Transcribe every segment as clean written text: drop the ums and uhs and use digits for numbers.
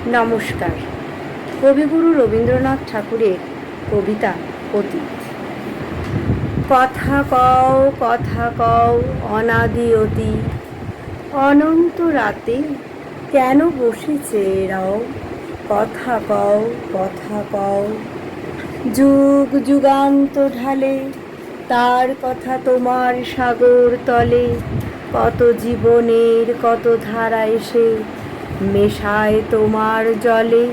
নমস্কার। কবিগুরু রবীন্দ্রনাথ ঠাকুরের কবিতা অতীত। কথা কও অনাদি অতীত, অনন্ত রাতে কেন বসেছে এরাও? কথা কও যুগ যুগান্ত ঢালে তার কথা তোমার সাগর তলে। কত জীবনের কত ধারা এসে মেশায় তোমার জলে।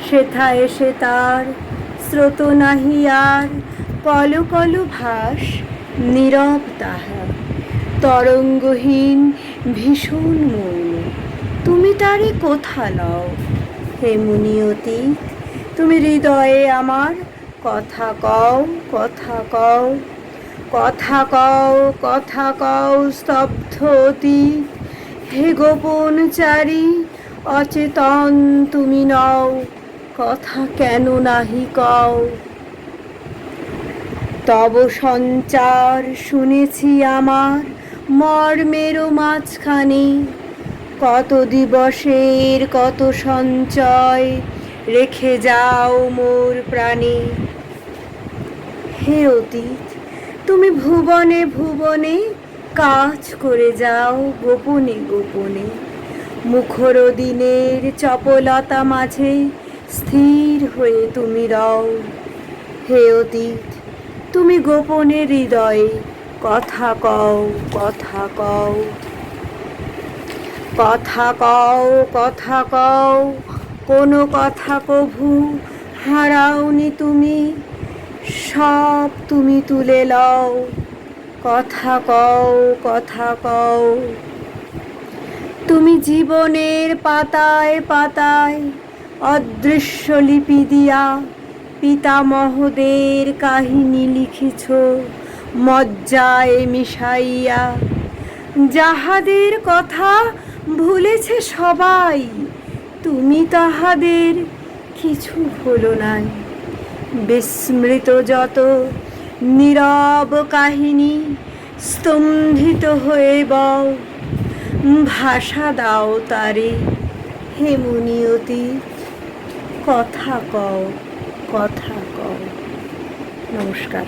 সেথা এসে তার স্রোত নাহি আর, কল কল ভাস নীরব তাহার। তরঙ্গহীন ভীষণ মৌন, তুমি তারে কোথা লও? হে মুনি অতীত, তুমি হৃদয়ে আমার। কথা কও স্তব্ধ অতীত। হে গোপন চারি অচেতন তুমি নও, কথা কেন নাহি কও? তব সঞ্চার শুনেছি আমার মর্মেরও মাঝখানে। কত দিবসের কত সঞ্চয় রেখে যাও মোর প্রাণে। হে অতীত, তুমি ভুবনে ভুবনে কাজ করে যাও গোপনে গোপনে। মুখর দিনের চপলতা মাঝে স্থির হয়ে তুমি রও। হে অতীত, তুমি গোপনে হৃদয়ে কথা কও কোনো কথা কভু হারাওনি তুমি, সব তুমি তুলে লও। কথা কও তুমি জীবনের পাতায় পাতায় অদৃশ্য লিপি দিয়া পিতামহদের কাহিনী লিখিছ মজ্জায় মিশাইয়া। যাহাদের কথা ভুলেছে সবাই, তুমি তাহাদের কিছু ভুলো নাই। বিস্মৃত যত নীরব কাহিনী স্তম্ভিত হয়ে বও। ভাষা দাও তারে হে মুনি অতীত, কথা কও। নমস্কার।